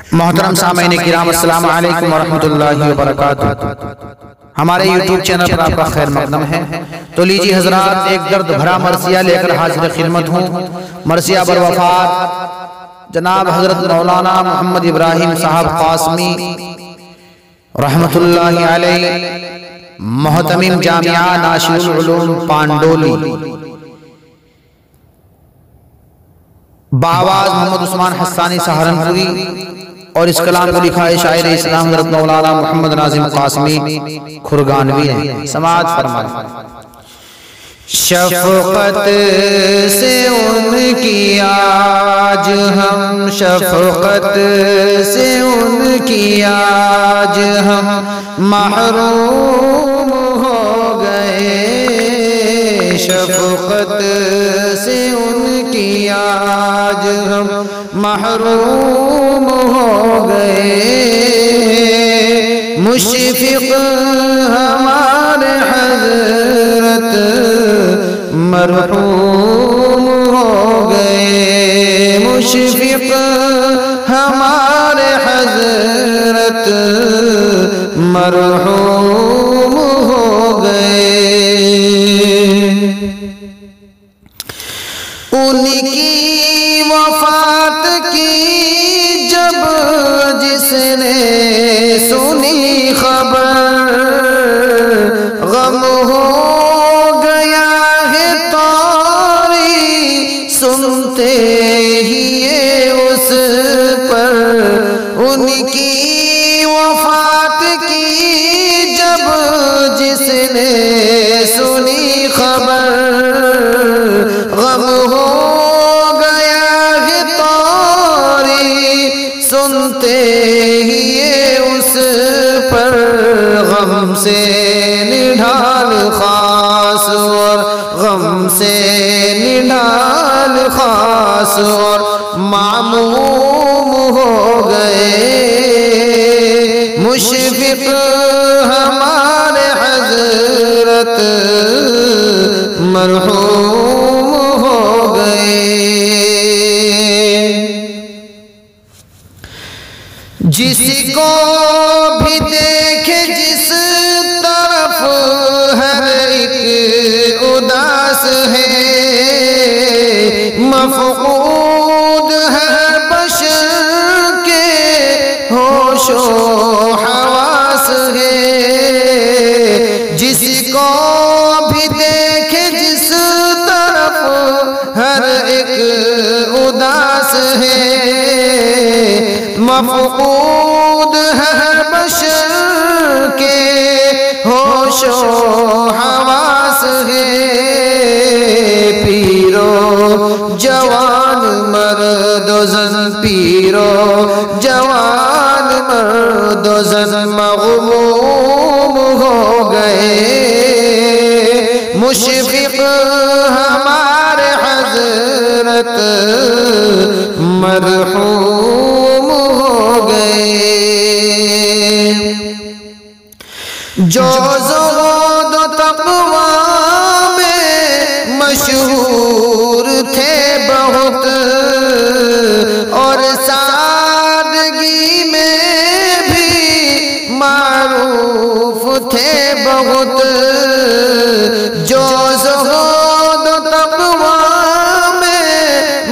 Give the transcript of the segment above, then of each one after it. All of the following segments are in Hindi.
मोहतरम सामईन किराम अस्सलाम वालेकुम वरहमतुल्लाहि वबरकातुहू। हमारे YouTube चैनल पर आपका खैर मकदम है। तो लीजिए हजरात, एक दर्द भरा मरसिया लेकर हाजिर खिदमत हूँ। मरसिया बर वफात जनाब हजरत मौलाना मोहम्मद इब्राहिम साहब कासमी रहमतुल्लाहि अलैह, मोहतमिम जामिया नाशिरुल उलूम पांडोली, बावाज मोहम्मद उस्मान हस्सानी सहारनपुरी, और इस कलाम को लिखा है शायर इस्लाम हज़रत मौलाना मोहम्मद नाजिम कासमी खुरगानवी ने। समाज फरमाए। शफ़क़त से उनकी आज हम, शफ़क़त से उनकी आज हम महरूम हो गए। शफ़क़त से उनकी आज हम महरूम हो गए। मुशफ़िक़ हमारे हज़रत मरहूम हो गए। मुशफ़िक़ हमारे हज़रत मरहूम हो गए। उनकी वफ़ात की जब जिसने सुनी खबर, गम हो गया है तारी सुनते ही ये उस पर। उनकी वफ़ात की जब जिसने सुनी खबर, गम हो गया है तारी सुनते ही ये उस पर। गम से निढाल खास और गम से निढाल खास और मामूम हो गए। मुशफ़िक़ हमारे हज़रत मरहूम हो गए। जिसको भी देखे जिस तरफ हर एक उदास है, मफ़क़ूद है बशर के होशो हवास है। जिसको भी देखे जिस तरफ हर एक उदास है, मफ़क़ूद है बशर के होशो हवास है। पीरो जवान मर्द ज़न, पीरो जवान मर्द ज़न मग़मूम हो गए। मुशफ़िक़ हमारे हज़रत मरहूम हो गए। जो ज़ुहद तक़वा में मशहूर थे बहुत, और सादगी में भी मारूफ थे बहुत। जो ज़ुहद तक़वा में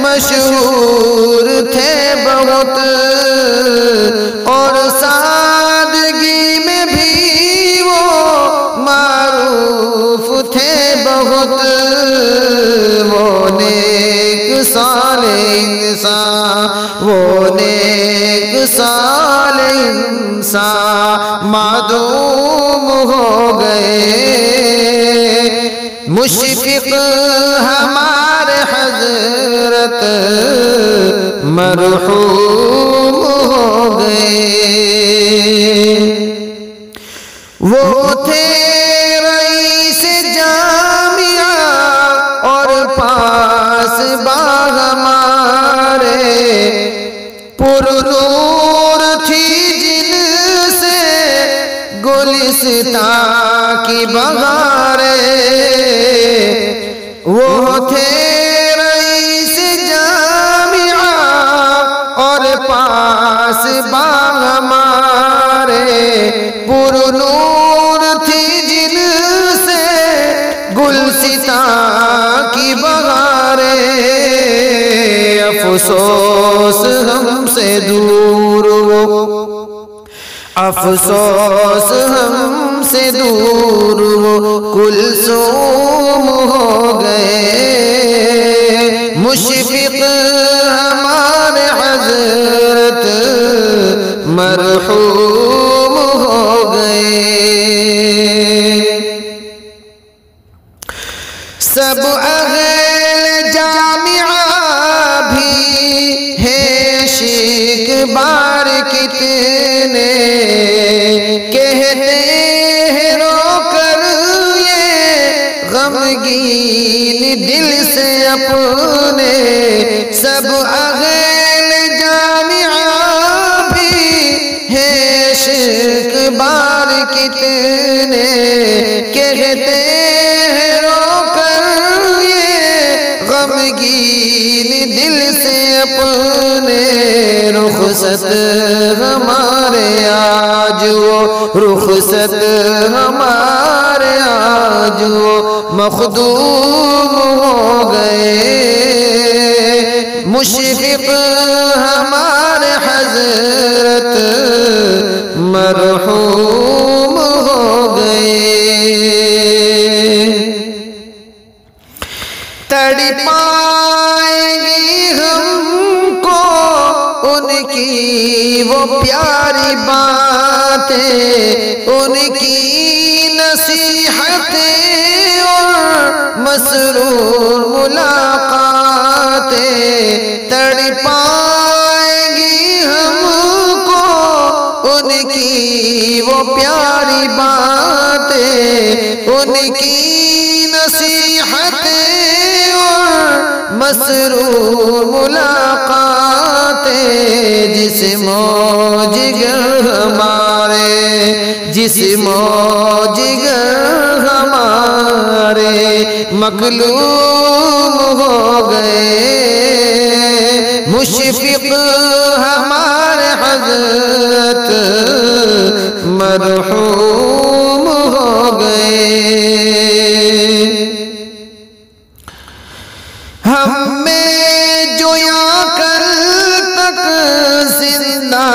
मशहूर थे बहुत, और सादगी में भी वो मारूफ थे बहुत। वो नेक साले इंसान, वो नेक साले इंसान मादूम हो गए। मुशफ़िक़ हमारे हज़रत मरहूम हो गए। वो थे रईस जामिया और पास बाग हमारे, पुरनूर थी जिनसे गुलिस्तां की बहारें। वो थे रईस जामिया और पास कासबा हमारे पुरनूर थी जिनसे गुलसिता की बहारें, अफसोस हमसे दूर वो, अफसोस हमसे दूर वो कुलसूम हो गए। मुशफिक हमारे हज़रत मरहूम हो गए। सब अहले जामिया भी है शिकबार कितने, कहते हैं रोकर ये गमगीन दिल से अपने। सब अहले जामिया भी है शिकबार कितने, कहते हैं रोकर ये गमगीन दिल से अपने। रुखसत हमारे आज वो, रुखसत हमारे आज वो मखदूम हो गए। मुशफिक हमारे हज़रत मरहूम हो गए। तड़पाएंगी हमको उनकी वो प्यारी बातें, उनकी नसीहतें और मसरूर मुलाकातें। तड़पाएंगी हमको उनकी वो प्यारी बातें, उनकी नसीहतें और मसरूर मुलाकातें। जिस्मो जिगर हमारे, जिस्मो जिगर हमारे मकलूम हो गए। मुशफिक हमारे हज़रत मरहूम हो गए। हमें जो यहाँ कल तक जिंदा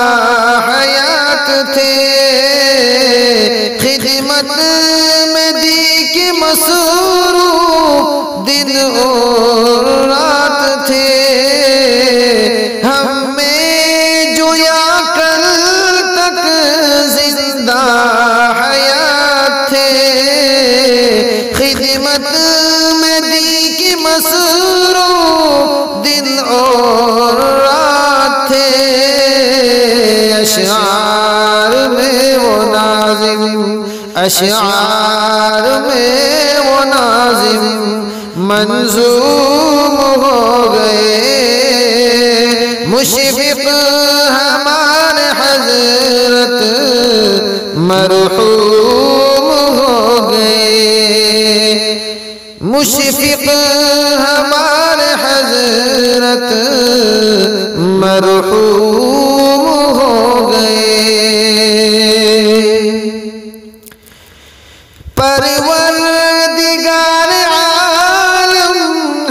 हयात थे, खिदमत में दी के मसरूफ दिन और रात थे। हमें जो यहाँ कल तक जिंदा हयात थे, खिदमत में दी के मसरूफ दिन और रात थे। अशआर में वो नाज़िम, अशआर में वो नाज़िम मंजूम हो गए। मुशफिक हमारे हज़रत मरहूम हो गए। मुशफिक हमारे हज़रत मरहूम हो गए। परवरदिगार आलम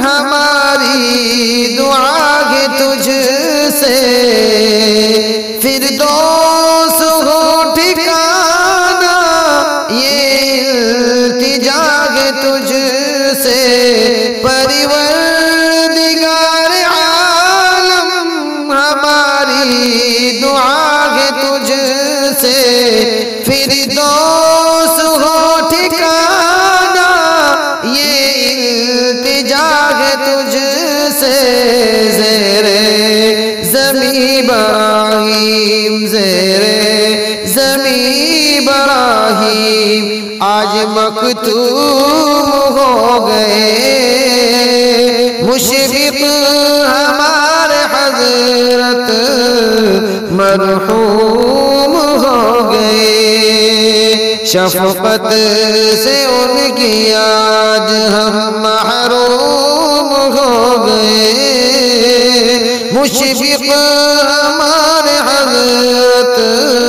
हमारी दुआ है तुझसे, फिरदौस हो ठिकाना ये इल्तिजा है तुझसे। परवरदिगार आलम हमारी दुआ है तुझसे, फिरदौस हो ठिकाना ये इल्तिजा है तुझसे। ज़ेरे ज़मी इब्राहीम, ज़ेरे ज़मी इब्राहीम आज मकतूम हो गए। मुशफिक हमारे हज़रत मरहूम हो गए। शफ़क़त से उनकी आज हम महरूम हो गए। मुशफिक हमारे सूरत